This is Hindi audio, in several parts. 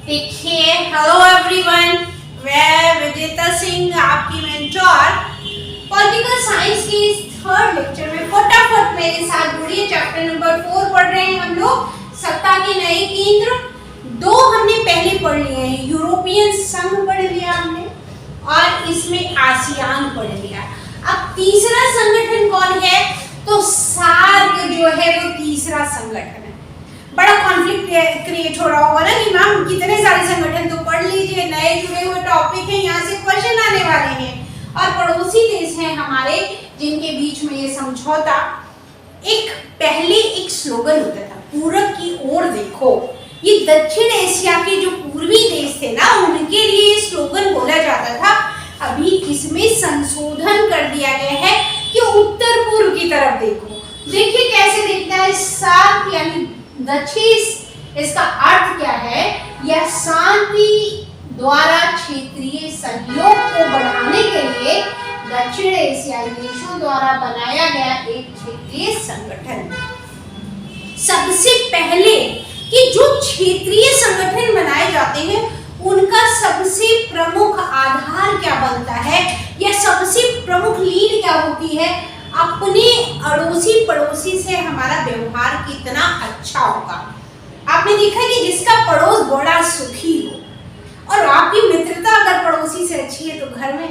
देखिए, हेलो एवरीवन, मैं विजेता सिंह आपकी मेंटोर पॉलिटिकल साइंस की थर्ड लेक्चर में फटाफट मेरे साथ जुड़िए। चैप्टर नंबर 4 पढ़ रहे हैं हम लोग, सत्ता के नए केंद्र। 2 हमने पहले पढ़ लिए हैं, यूरोपियन संघ पढ़ लिया हमने और इसमें आसियान पढ़ लिया। अब तीसरा संगठन कौन है? तो सार्क जो है वो तीसरा संगठन है। बड़ा कॉन्फ्लिक्ट क्रिएट हो रहा होगा ना कि मैम कितने सारे संगठन तो पढ़ लीजिए, नए जुड़े हुए टॉपिक हैं, यहाँ से क्वेश्चन आने वाले हैं। और पड़ोसी देश हैं हमारे जिनके बीच में ये समझौता। एक पहले एक स्लोगन होता था, पूरब की ओर देखो। ये दक्षिण एशिया के जो पूर्वी देश थे ना, उनके लिए ये स्लोगन बोला जाता था। अभी इसमें संशोधन कर दिया गया है कि उत्तर पूर्व की तरफ देखो। देखिए कैसे दिखता है सार्क यानी दक्षिण। इसका अर्थ क्या है? यह शांति द्वारा क्षेत्रीय सहयोग को बढ़ाने के लिए दक्षिण एशियाई देशों द्वारा बनाया गया एक क्षेत्रीय संगठन। सबसे पहले कि जो क्षेत्रीय संगठन बनाए जाते हैं उनका सबसे प्रमुख आधार क्या बनता है या सबसे प्रमुख लीड क्या होती है? अपने अड़ोसी पड़ोसी से हमारा व्यवहार कितना अच्छा होगा। आपने देखा कि जिसका पड़ोस बड़ा सुखी हो और आपकी मित्रता अगर पड़ोसी से अच्छी है तो घर में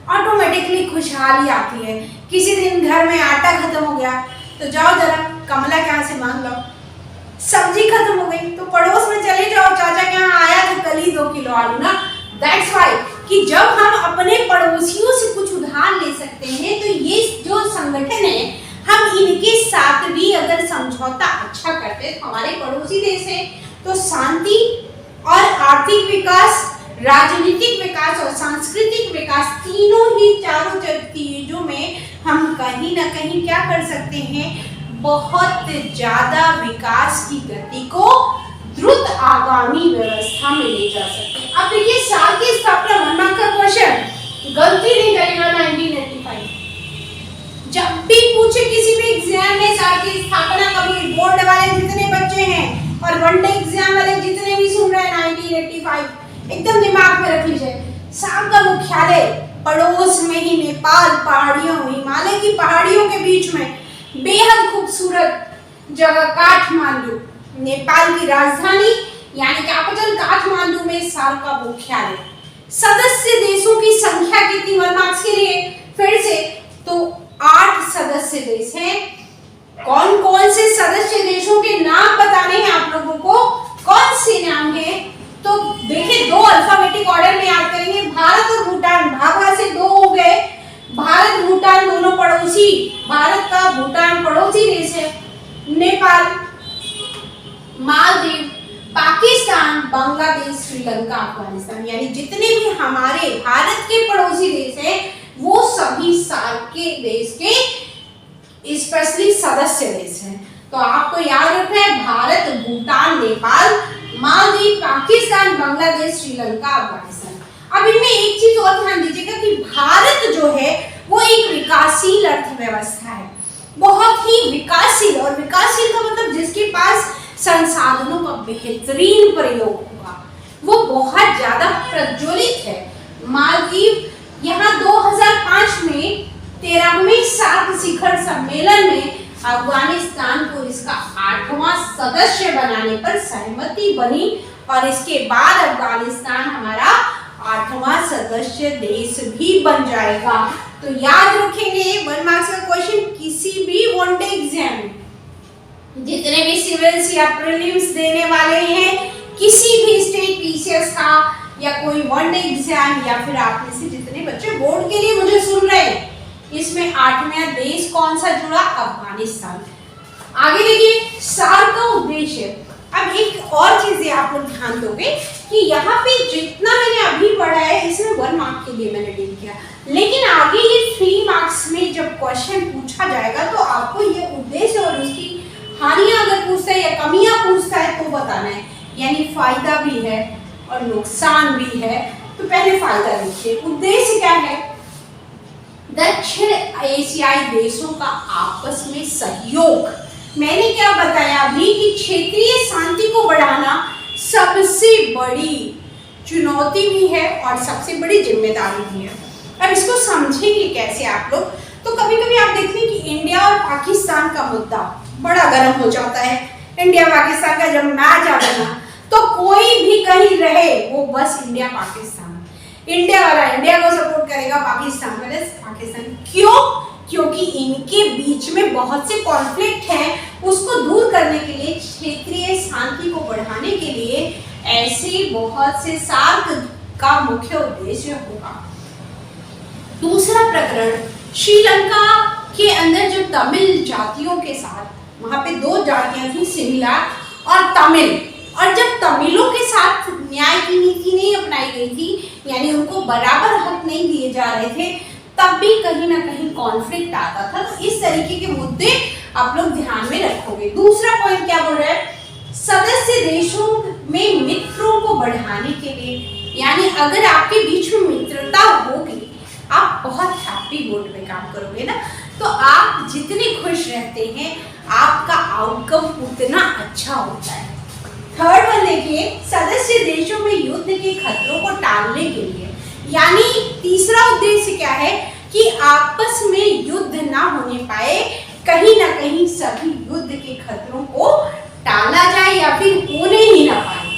ऑटोमेटिकली खुशहाली आती है। किसी दिन घर में आटा खत्म हो गया तो जाओ जरा कमला के यहाँ से मांग लो, सब्जी खत्म हो गई तो पड़ोस में चले जाओ, चाचा के यहाँ आया था कल ही 2 किलो आलू ना। दैट्स वाई कि जब हम अपने पड़ोसियों से कुछ उधार ले सकते हैं तो ये जो संगठन है हम इनके साथ भी अगर समझौता अच्छा करते हैं तो हमारे पड़ोसी देश है तो शांति और आर्थिक विकास, राजनीतिक विकास और सांस्कृतिक विकास तीनों ही चारों चीजों में हम कहीं ना कहीं क्या कर सकते हैं? बहुत ज्यादा विकास की गति को द्रुत आगामी व्यवस्था में ले जा सकते हैं। अब देखिए साल की स्थापना 1 मार्क का क्वेश्चन गलती नहीं करेगा 1985। जब भी पूछे किसी भी एग्जाम में साल की स्थापना कभी, बोर्ड वाले जितने बच्चे हैं और वनडे एग्जाम वाले जितने भी सुन रहे हैं 1985 एकदम दिमाग में रख लीजिए। साल का मुख्यालय पड़ोस में ही नेपाल, पहाड़ियों, हिमालय की पहाड़ियों के बीच में बेहद खूबसूरत जगह काठमांडू, नेपाल की राजधानी यानी कैपिटल काठमांडू में सार्क का मुख्यालय। सदस्य देशों की संख्या कितनी 1 मार्क्स के लिए? फिर से तो 8 सदस्य देश हैं। कौन कौन से सदस्य देशों के नाम बताने हैं आप लोगों को? कौन से नाम है? तो देखिए 2 अल्फाबेटिक ऑर्डर में याद करेंगे। भारत और भूटान, भाभा से 2 हो गए। भारत भूटान दोनों पड़ोसी, भारत का भूटान पड़ोसी देश है। नेपाल, मालदीव, पाकिस्तान, बांग्लादेश, श्रीलंका, अफगानिस्तान यानी जितने भी हमारे भारत के पड़ोसी देश हैं वो सभी सार्क के देश के स्पेशली सदस्य देश हैं। तो आपको याद रखना है भारत, भूटान, नेपाल, मालदीव, पाकिस्तान, बांग्लादेश, श्रीलंका, अफगानिस्तान। अब इनमें एक चीज और ध्यान दीजिएगा कि भारत जो है वो एक विकासशील अर्थव्यवस्था है, बहुत ही विकासशील। और विकासशील का मतलब जिसके पास संसाधनों का बेहतरीन प्रयोग होगा, वो बहुत ज्यादा प्रज्वलित है। मालदीव यहाँ 2005 में 13वें सार्क शिखर सम्मेलन में अफगानिस्तान को इसका 8वां सदस्य बनाने पर सहमति बनी और इसके बाद अफगानिस्तान हमारा 8वां सदस्य देश भी बन जाएगा। तो याद रखेंगे 1 मार्क्स का क्वेश्चन किसी भी वनडे एग्जाम, जितने भी सिविल्स या प्रीलिम्स देने वाले हैं, किसी भी स्टेट पीसीएस का या कोई वनडे एग्जाम या फिर आप में से जितने बच्चे बोर्ड के लिए मुझे सुन रहे हैं, इसमें 8वां देश कौन सा जुड़ा? अफगानिस्तान। आगे देखिए सार्क का उद्देश्य। अब एक और चीज आप लोग ध्यान दोगे कि यहाँ पे जितना मैंने अभी पढ़ा है इसमें 1 मार्क के लिए मैंने डील किया, लेकिन आगे ये 3 मार्क्स में जब क्वेश्चन पूछा जाएगा तो आपको ये उद्देश्य और उसकी हानियां अगर पूछता है या कमियां पूछता है तो बताना है, यानी फायदा भी है और नुकसान भी है। तो पहले फायदा देखिए, उद्देश्य क्या है? दक्षिण एशियाई देशों का आपस में सहयोग। मैंने क्या बताया अभी कि क्षेत्रीय शांति को बढ़ाना सबसे बड़ी चुनौती भी है और सबसे बड़ी जिम्मेदारी भी है। अब इसको समझेंगे कैसे आप लोग। तो कभी कभी आप देखते हैं कि इंडिया और पाकिस्तान का मुद्दा बड़ा गर्म हो जाता है। इंडिया पाकिस्तान का जब मैच आता है ना, तो कोई भी कहीं रहे वो बस इंडिया पाकिस्तान, इंडिया वाला इंडिया को सपोर्ट करेगा, पाकिस्तान वाला पाकिस्तान। क्यों? क्योंकि इनके बीच में बहुत से कॉन्फ्लिक्ट हैं, उसको दूर करने के लिए, क्षेत्रीय शांति को बढ़ाने के लिए ऐसे बहुत से सार्क का मुख्य उद्देश्य होगा। दूसरा प्रकरण, श्रीलंका के अंदर जो तमिल जातियों के साथ, वहां पे दो जातियां थी, सिमिला और तमिल, और जब तमिलों के साथ न्याय की नीति नहीं अपनाई गई थी, यानी उनको बराबर हक नहीं दिए जा रहे थे, तब भी कहीं ना कहीं कॉन्फ्लिक्ट आता था। तो इस तरीके के मुद्दे आप लोग ध्यान में रखोगे। दूसरा पॉइंट क्या बोल रहा है, सदस्य देशों में मित्रों को बढ़ाने के लिए, यानी अगर आपके बीच में मित्रता होगी, आप बहुत हैप्पी मूड में काम करोगे ना, तो आप जितने खुश रहते हैं आपका आउटकम उतना अच्छा होता है। थर्ड वन देखिए, सदस्य देशों में युद्ध के खतरों को टालने के लिए, यानी तीसरा उद्देश्य क्या है कि आपस में युद्ध ना होने पाए, कहीं ना कहीं सभी युद्ध के खतरों को टाला जाए या फिर होने ही ना पाए।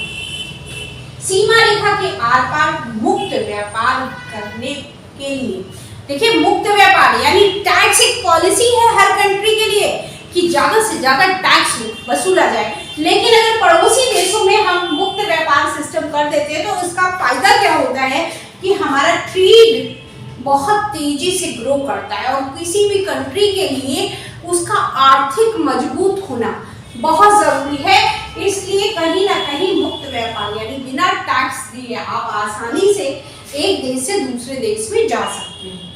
सीमा रेखा के आर पार मुक्त व्यापार करने के लिए, देखिए मुक्त व्यापार यानी टैक्स एक पॉलिसी है हर कंट्री के लिए कि ज्यादा से ज्यादा टैक्स वसूला जाए, लेकिन अगर पड़ोसी देशों में हम मुक्त व्यापार सिस्टम कर देते हैं तो उसका फायदा क्या होता है कि हमारा ट्रेड बहुत तेजी से ग्रो करता है और किसी भी कंट्री के लिए उसका आर्थिक मजबूत होना बहुत जरूरी है। इसलिए कहीं ना कहीं मुक्त व्यापार यानी बिना टैक्स दिए आप आसानी से एक देश से दूसरे देश में जा सकते हैं।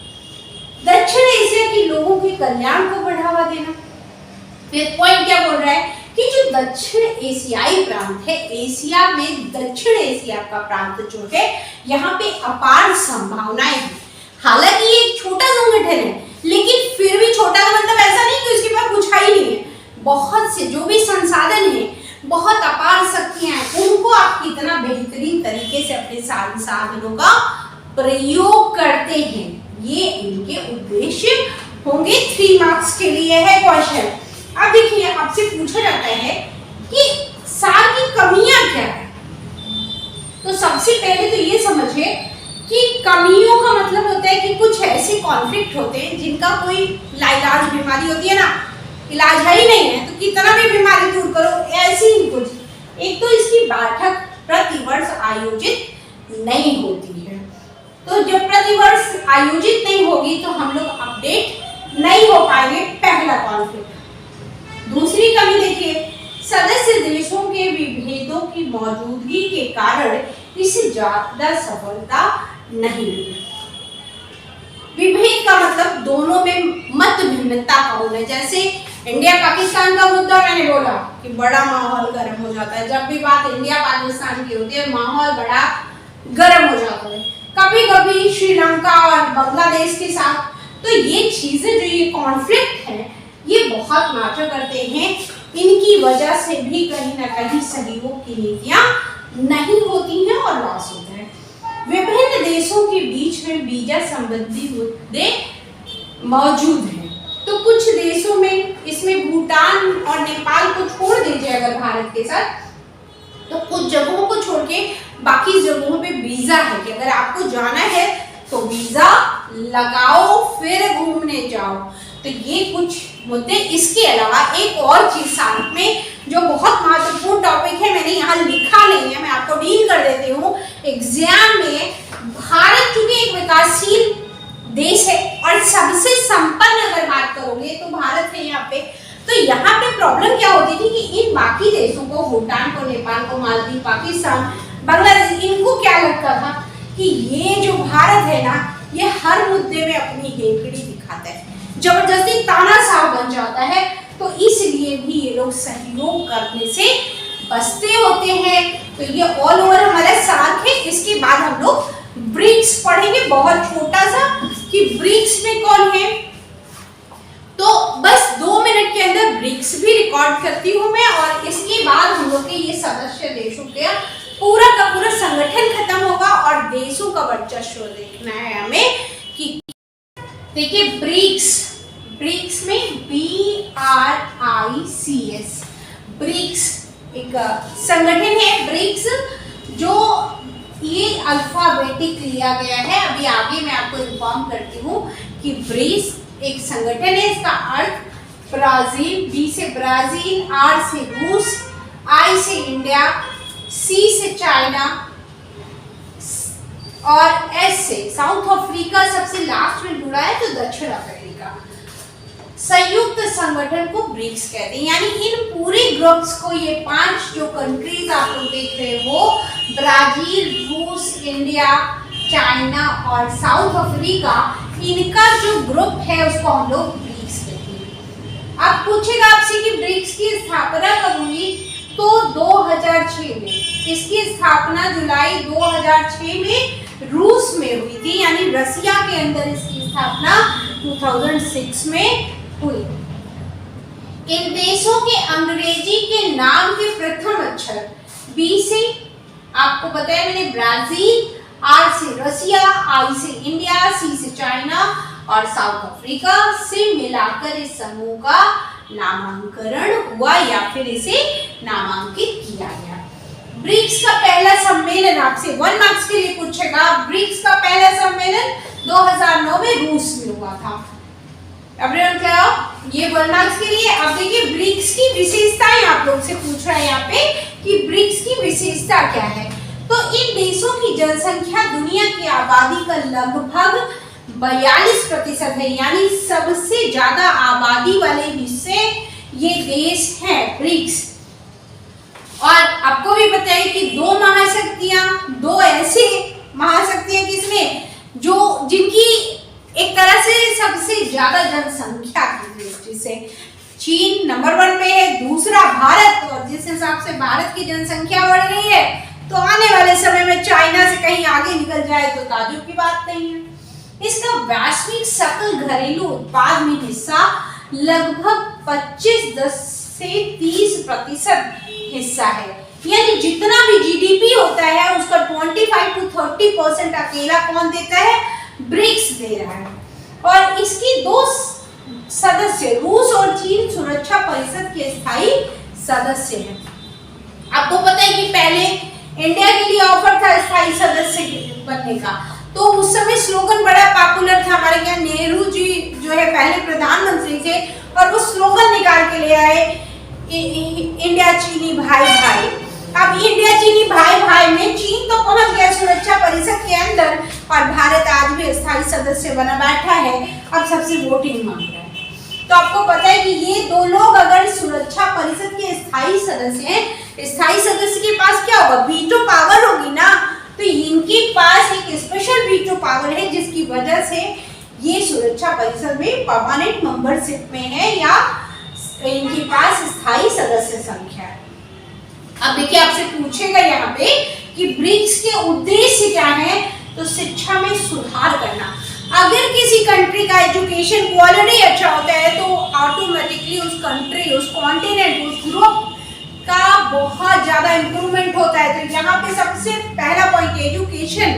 दक्षिण एशिया के लोगों के कल्याण को बढ़ावा देना, फिर पॉइंट क्या बोल रहा है कि जो दक्षिण एशियाई प्रांत है, एशिया में दक्षिण एशिया का प्रांत जो है, यहाँ पे अपार संभावनाएं हैं। हालांकि ये एक छोटा संगठन है, लेकिन फिर भी छोटा का मतलब ऐसा नहीं कि उसके पास कुछ ही नहीं है। बहुत से जो भी संसाधन है, बहुत अपार शक्तियां हैं, उनको आप कितना बेहतरीन तरीके से अपने संसाधनों का प्रयोग करते हैं, ये इनके उद्देश्य होंगे। 3 मार्क्स के लिए है क्वेश्चन। अब देखिए आपसे पूछा जाता है कि सार की कमियां क्या है। तो सबसे पहले तो ये समझिए कि कमियों का मतलब होता है कि कुछ ऐसे कॉन्फ्लिक्ट होते हैं जिनका कोई लाइलाज बीमारी होती है ना, इलाज है ही नहीं है, तो कितना भी बीमारी दूर करो, ऐसी ही कुछ। एक तो इसकी बैठक प्रतिवर्ष आयोजित नहीं होती है, तो जब प्रतिवर्ष आयोजित नहीं होगी तो हम लोग अपडेट नहीं हो पाएंगे, पहला कॉन्फ्लिक्ट। दूसरी कमी देखिए, सदस्य देशों के विभेदों की मौजूदगी के कारण इसे ज्यादा सफलता नहीं मिली। विभेद का मतलब दोनों में मत भिन्नता का होना। जैसे इंडिया पाकिस्तान का मुद्दा मैंने बोला कि बड़ा माहौल गर्म हो जाता है, जब भी बात इंडिया पाकिस्तान की होती है माहौल बड़ा गर्म हो जाता है। कभी कभी श्रीलंका और बांग्लादेश के साथ, तो ये चीजें जो ये कॉन्फ्लिक्ट है ये बहुत मैटर करते हैं। इनकी वजह से भी कहीं ना कहीं सहयोग की नीतियां नहीं होती हैं और लॉस होता है। विभिन्न देशों के बीच में वीजा संबंधी मुद्दे मौजूद हैं, तो कुछ देशों में, इसमें भूटान और नेपाल को छोड़ दीजिए अगर भारत के साथ, तो कुछ जगहों को छोड़ के बाकी जगहों पे वीजा है कि अगर आपको जाना है तो वीजा लगाओ फिर घूमने जाओ। तो ये कुछ मुद्दे। इसके अलावा एक और चीज साथ में जो बहुत महत्वपूर्ण टॉपिक है, मैंने यहाँ लिखा नहीं है, मैं आपको डील कर देती हूँ एग्जाम में। भारत चूंकि एक विकासशील देश है और सबसे संपन्न अगर बात करोगे तो भारत है यहाँ पे, तो यहाँ पे प्रॉब्लम क्या होती थी कि इन बाकी देशों को, भूटान को, नेपाल को, मालदीव, पाकिस्तान, बांग्लादेश, इनको क्या लगता था कि ये जो भारत है ना, ये हर मुद्दे में अपनी हेकड़ी दिखाता है, जबरदस्ती तानाशाह बन जाता है, तो इसलिए भी ये लोग सहयोग करने से बचते होते हैं। तो ये ऑल ओवर हमारा साथ है। इसके बाद हम लोग ब्रिक्स पढ़ेंगे, बहुत छोटा सा, कि ब्रिक्स में कौन है। तो बस 2 मिनट के अंदर ब्रिक्स भी रिकॉर्ड करती हूँ मैं, और इसके बाद हम लोग के ये सदस्य देशों के पूरा का संगठन खत्म होगा और देशों का वर्चस्व देखना है हमें कि देखिए ब्रिक्स में BRICS ब्रिक्स एक संगठन है। ब्रिक्स जो ये अल्फाबेटिक लिया गया है, अभी आगे मैं आपको इन्फॉर्म करती हूँ कि ब्रिक्स एक संगठन है। इसका अर्थ ब्राजील, B से ब्राजील, R से रूस, I से इंडिया, C से चाइना और S से साउथ अफ्रीका सबसे लास्ट में जुड़ा है तो दक्षिण अफ्रीका। संयुक्त संगठन को ब्रिक्स कहते हैं। यानी इन पूरे ग्रुप्स को, ये 5 जो कंट्रीज आप लोग देख रहे हो, ब्राजील, रूस, इंडिया, चाइना और साउथ अफ्रीका, इनका जो ग्रुप है उसको हम लोग ब्रिक्स कहते हैं। अब पूछेगा आपसे कि ब्रिक्स की स्थापना कब हुई, तो 2006 में। इसकी स्थापना जुलाई 2006 में रूस में हुई थी, यानी रसिया के अंदर इसकी स्थापना 2006 में हुई। इन देशों के अंग्रेजी के नाम के प्रथम अक्षर B से, आपको पता है मैंने, ब्राजील, R से रसिया, I से इंडिया, C से चाइना और साउथ अफ्रीका से मिलाकर इस समूह का नामांकन हुआ या फिर इसे नामांकित किया गया। ब्रिक्स का पहला सम्मेलन आपसे 1 मार्क्स के लिए पूछेगा। ब्रिक्स का पहला सम्मेलन 2009 में रूस में हुआ था। Everyone clear? ये 1 मार्क्स के लिए। अब देखिए ब्रिक्स की विशेषताएं आप लोग से पूछ रहा है यहाँ पे कि ब्रिक्स की विशेषता क्या है। तो इन देशों की जनसंख्या दुनिया की आबादी का लगभग 42% है, यानी सबसे ज्यादा आबादी वाले हिस्से ये देश हैं ब्रिक्स। और आपको भी पता है कि 2 महाशक्तियां, 2 ऐसी महाशक्तियां किसमें, जो जिनकी एक तरह से सबसे ज्यादा जनसंख्या की दृष्टि से चीन नंबर 1 पे है, दूसरा भारत। और जिस हिसाब से भारत की जनसंख्या बढ़ रही है तो आने वाले समय में चाइना से कहीं आगे निकल जाए तो ताज्जुब की बात नहीं है। इसका वैश्विक सकल घरेलू उत्पाद में हिस्सा लगभग 25 से 30% हिस्सा है। यानी जितना भी जीडीपी होता है उसका 25 to 30% अकेला कौन देता है, ब्रिक्स दे रहा है। और इसकी 2 सदस्य रूस और चीन सुरक्षा परिषद के स्थायी सदस्य हैं। आपको पता है कि पहले इंडिया के लिए ऑफर था स्थायी सदस्य बनने का, तो उस समय स्लोगन बड़ा पॉपुलर था। हमारे यहाँ नेहरू जी जो है पहले प्रधानमंत्री थे और वो स्लोगन निकाल के ले आए, इंडिया चीनी भाई भाई। अब इंडिया चीनी भाई भाई में चीन तो पहुंच गया सुरक्षा परिषद के अंदर और भारत आज भी स्थायी सदस्य बना बैठा है, अब सबसे वोटिंग मांग रहा है। तो आपको पता है कि ये 2 लोग अगर सुरक्षा परिषद के स्थायी सदस्य हैं, स्थायी सदस्य के पास क्या होगा, वीटो पावर होगी ना। तो इनके पास एक स्पेशल वीटो पावर है जिसकी वजह से ये सुरक्षा परिषद में परमानेंट मेंबरशिप में है या इनके पास स्थायी सदस्य संख्या है। अब देखिए आपसे पूछेगा यहाँ पे कि ब्रिक्स के उद्देश्य क्या है, तो शिक्षा में सुधार करना। अगर किसी कंट्री का एजुकेशन क्वालिटी अच्छा होता है तो ऑटोमेटिकली उस कंट्री, उस कॉन्टिनेंट, उस ग्रुप का बहुत ज्यादा इंप्रूवमेंट होता है। तो यहाँ पे सबसे पहला पॉइंट एजुकेशन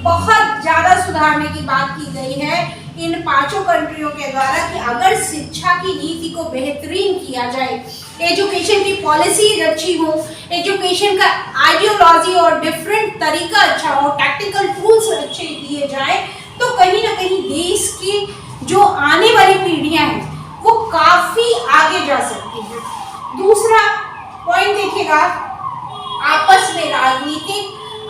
बहुत ज्यादा सुधारने की बात की गई है इन 5 कंट्रियों के द्वारा कि अगर शिक्षा की नीति को बेहतरीन किया जाए, एजुकेशन की पॉलिसी अच्छी हो, एजुकेशन का आइडियोलॉजी और डिफरेंट तरीका अच्छा हो, टैक्टिकल टूल्स अच्छे दिए जाए, तो कहीं ना कहीं देश की जो आने वाली पीढ़ियां हैं वो काफी आगे जा सकती है। दूसरा पॉइंट देखिएगा, आपस में राजनीतिक,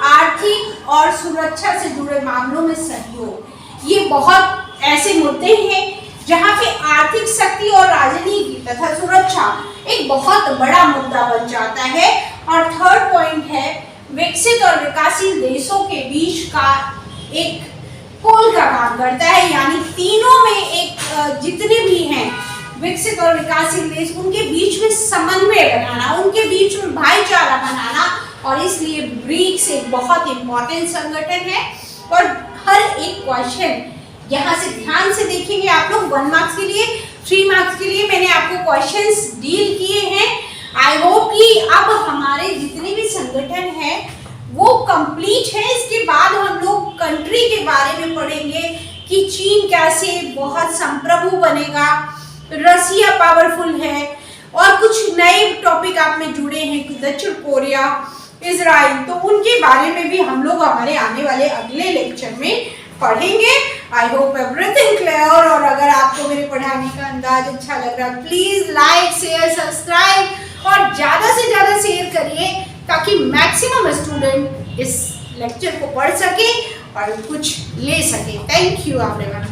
आर्थिक और सुरक्षा से जुड़े मामलों में सहयोग। ये बहुत ऐसे मुद्दे हैं जहां पे आर्थिक शक्ति और राजनीति तथा सुरक्षा एक बहुत बड़ा मुद्दा बन जाता है। और थर्ड पॉइंट है विकसित और विकासशील देशों के बीच का एक पुल का काम करता है, यानी तीनों में एक जितने भी हैं विकसित और विकासशील देश, उनके बीच में समन्वय बनाना, उनके बीच में भाईचारा बनाना। और इसलिए ब्रिक्स एक बहुत इंपॉर्टेंट संगठन है। और हर एक क्वेश्चन यहाँ से ध्यान से देखेंगे आप लोग। 1 मार्क्स के लिए, 3 मार्क्स के लिए मैंने आपको क्वेश्चंस डील किए हैं। आई होप कि अब हमारे जितने भी संगठन हैं वो कंप्लीट है। इसके बाद हम लोग कंट्री के बारे में पढ़ेंगे कि चीन कैसे बहुत संप्रभु बनेगा, रसिया पावरफुल है, और कुछ नए टॉपिक आप में जुड़े हैं, दक्षिण कोरिया, इजराइल, तो उनके बारे में भी हम लोग हमारे आने वाले अगले लेक्चर में पढ़ेंगे। I hope everything clear. और अगर आपको मेरे पढ़ाने का अंदाज अच्छा लग रहा है, प्लीज लाइक, शेयर, सब्सक्राइब और ज्यादा से ज्यादा शेयर करिए ताकि मैक्सिमम स्टूडेंट इस लेक्चर को पढ़ सके और कुछ ले सके। Thank you everyone.